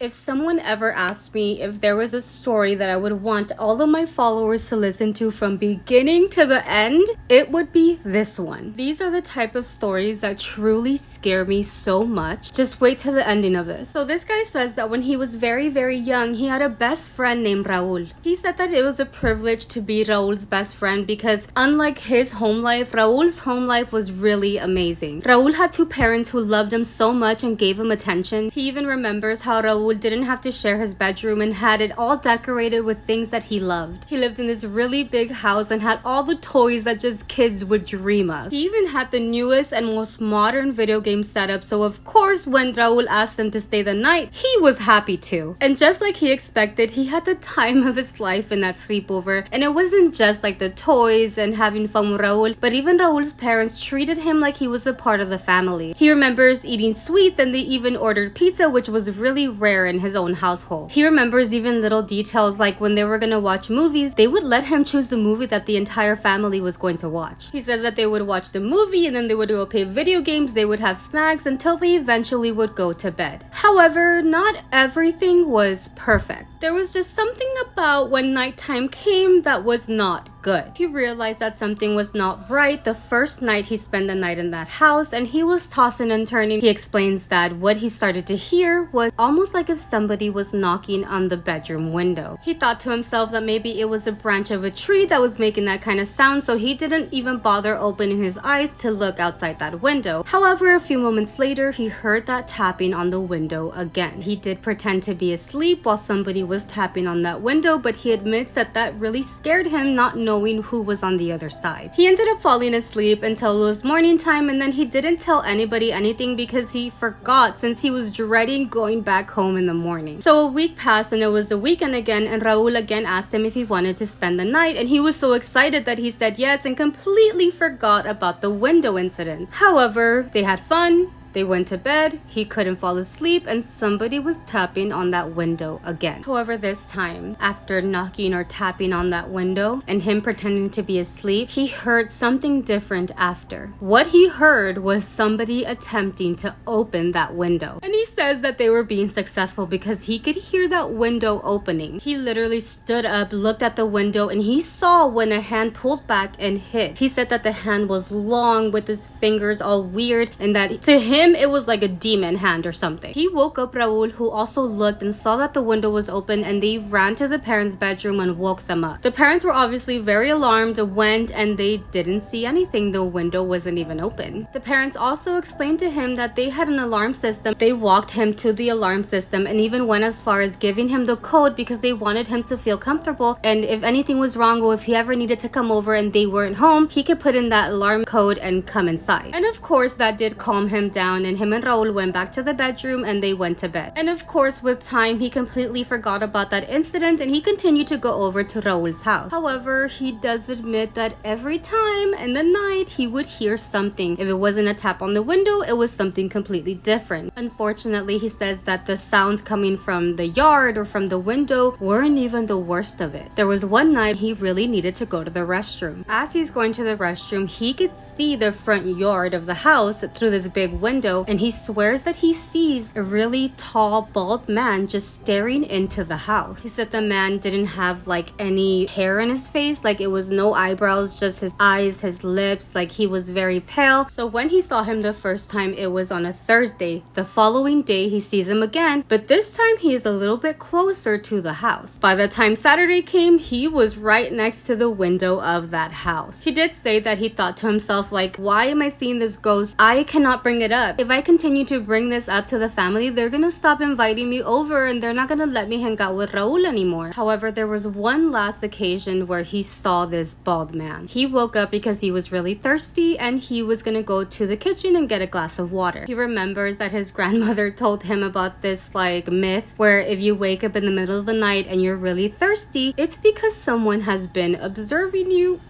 If someone ever asked me if there was a story that I would want all of my followers to listen to from beginning to the end, it would be this one. These are the type of stories that truly scare me so much. Just wait till the ending of this. So this guy says that when he was very, very young, he had a best friend named Raul. He said that it was a privilege to be Raul's best friend because unlike his home life, Raul's home life was really amazing. Raul had two parents who loved him so much and gave him attention. He even remembers how Raul didn't have to share his bedroom and had it all decorated with things that he loved. He lived in this really big house and had all the toys that just kids would dream of. He even had the newest and most modern video game setup, so of course when Raul asked him to stay the night, he was happy to. And just like he expected, he had the time of his life in that sleepover, and it wasn't just like the toys and having fun with Raul, but even Raul's parents treated him like he was a part of the family. He remembers eating sweets and they even ordered pizza, which was really rare in his own household. He remembers even little details like when they were gonna watch movies, they would let him choose the movie that the entire family was going to watch. He says that they would watch the movie and then they would go play video games, they would have snacks until they eventually would go to bed. However, not everything was perfect. There was just something about when nighttime came that was not good. He realized that something was not right the first night he spent the night in that house, and he was tossing and turning. He explains that what he started to hear was almost like if somebody was knocking on the bedroom window. He thought to himself that maybe it was a branch of a tree that was making that kind of sound, so he didn't even bother opening his eyes to look outside that window. However, a few moments later, he heard that tapping on the window again. He did pretend to be asleep while somebody was tapping on that window, but he admits that that really scared him, not knowing who was on the other side. He ended up falling asleep until it was morning time, and then he didn't tell anybody anything because he forgot, since he was dreading going back home in the morning. So a week passed and it was the weekend again, and Raul again asked him if he wanted to spend the night, and he was so excited that he said yes and completely forgot about the window incident. However, they had fun. They went to bed, he couldn't fall asleep, and somebody was tapping on that window again. However, this time, after knocking or tapping on that window and him pretending to be asleep, he heard something different after. What he heard was somebody attempting to open that window. And he says that they were being successful because he could hear that window opening. He literally stood up, looked at the window, and he saw when a hand pulled back and hit. He said that the hand was long with his fingers all weird, and that to him, it was like a demon hand or something. He woke up Raul, who also looked and saw that the window was open, and they ran to the parents' bedroom and woke them up. The parents were obviously very alarmed, went, and they didn't see anything. The window wasn't even open. The parents also explained to him that they had an alarm system. They walked him to the alarm system and even went as far as giving him the code because they wanted him to feel comfortable, and if anything was wrong or if he ever needed to come over and they weren't home, he could put in that alarm code and come inside. And of course, that did calm him down, and him and Raul went back to the bedroom and they went to bed. And of course, with time, he completely forgot about that incident and he continued to go over to Raul's house. However, he does admit that every time in the night he would hear something. If it wasn't a tap on the window, it was something completely different. Unfortunately, he says that the sounds coming from the yard or from the window weren't even the worst of it. There was one night he really needed to go to the restroom. As he's going to the restroom, he could see the front yard of the house through this big window, and he swears that he sees a really tall, bald man just staring into the house. He said the man didn't have like any hair in his face, like it was no eyebrows, just his eyes, his lips, like he was very pale. So when he saw him the first time, it was on a Thursday. The following day, he sees him again, but this time he is a little bit closer to the house. By the time Saturday came, he was right next to the window of that house. He did say that he thought to himself, like, why am I seeing this ghost? I cannot bring it up. If I continue to bring this up to the family, they're gonna stop inviting me over and they're not gonna let me hang out with Raul anymore. However, there was one last occasion where he saw this bald man. He woke up because he was really thirsty and he was gonna go to the kitchen and get a glass of water. He remembers that his grandmother told him about this like myth where if you wake up in the middle of the night and you're really thirsty, it's because someone has been observing you.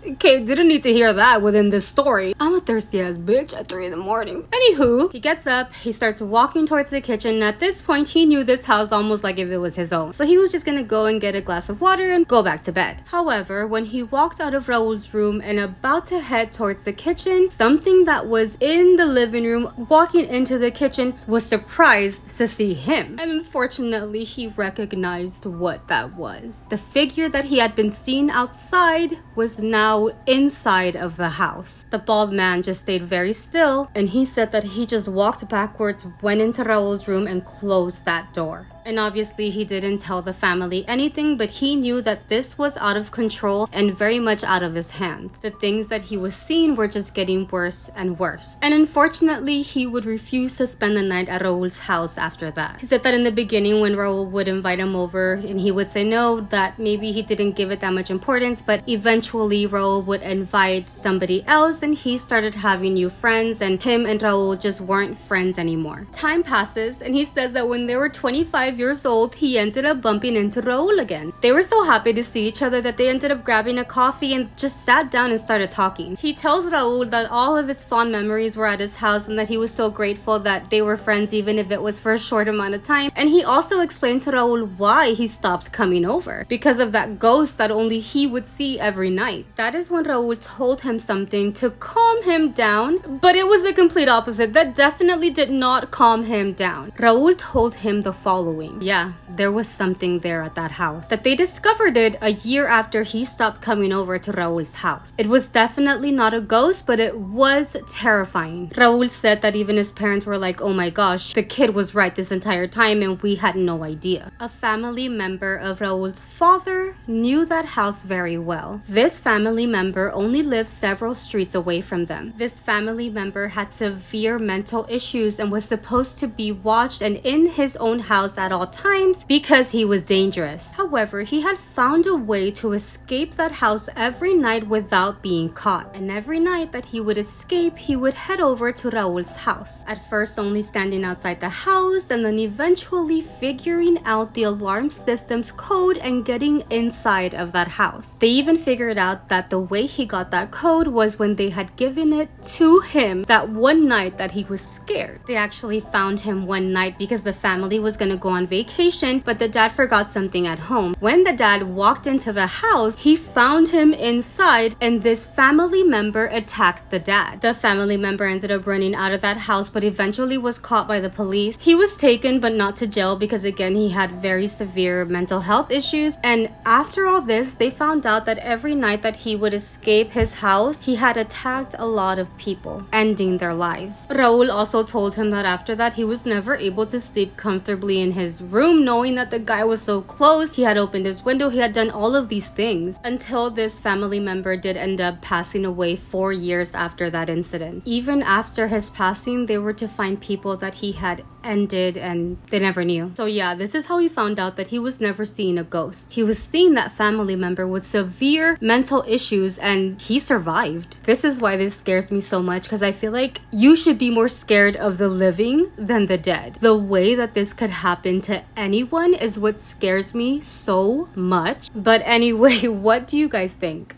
Okay, didn't need to hear that within this story. I'm a thirsty ass bitch at 3 in the morning. Anywho, he gets up, he starts walking towards the kitchen, and at this point he knew this house almost like if it was his own. So he was just gonna go and get a glass of water and go back to bed. However, when he walked out of Raul's room and about to head towards the kitchen, something that was in the living room walking into the kitchen was surprised to see him. And unfortunately, he recognized what that was. The figure that he had been seeing outside was now inside of the house. The bald man just stayed very still, and he said that he just walked backwards, went into Raul's room, and closed that door. And obviously he didn't tell the family anything, but he knew that this was out of control and very much out of his hands. The things that he was seeing were just getting worse and worse. And unfortunately, he would refuse to spend the night at Raul's house after that. He said that in the beginning when Raul would invite him over and he would say no, that maybe he didn't give it that much importance, but eventually Raul would invite somebody else and he started having new friends, and him and Raul just weren't friends anymore. Time passes, and he says that when they were 25 years old, he ended up bumping into Raul again. They were so happy to see each other that they ended up grabbing a coffee and just sat down and started talking. He tells Raul that all of his fond memories were at his house and that he was so grateful that they were friends even if it was for a short amount of time. And he also explained to Raul why he stopped coming over, because of that ghost that only he would see every night. That is when Raul told him something to calm him down, but it was the complete opposite. That definitely did not calm him down. Raul told him the following. Yeah, there was something there at that house. That they discovered it a year after he stopped coming over to Raul's house. It was definitely not a ghost, but it was terrifying. Raul said that even his parents were like, oh my gosh, the kid was right this entire time and we had no idea. A family member of Raul's father knew that house very well. This family member only lived several streets away from them. This family member had severe mental issues and was supposed to be watched and in his own house at all times because he was dangerous. However, he had found a way to escape that house every night without being caught. And every night that he would escape, he would head over to Raul's house. At first only standing outside the house, and then eventually figuring out the alarm system's code and getting inside of that house. They even figured out that the way he got that code was when they had given it to him that one night that he was scared. They actually found him one night because the family was gonna go on vacation, but the dad forgot something at home. When the dad walked into the house, he found him inside, and this family member attacked the dad. The family member ended up running out of that house, but eventually was caught by the police. He was taken, but not to jail because again, he had very severe mental health issues. And after all this, they found out that every night that he would escape his house, he had attacked a lot of people, ending their lives. Raul also told him that after that, he was never able to sleep comfortably in his room, knowing that the guy was so close. He had opened his window, he had done all of these things until this family member did end up passing away 4 years after that incident. Even after his passing, they were to find people that he had ended and they never knew. So yeah, this is how he found out that he was never seeing a ghost. He was seeing that family member with severe mental issues and he survived. This is why this scares me so much, because I feel like you should be more scared of the living than the dead. The way that this could happen to anyone is what scares me so much. But anyway, what do you guys think?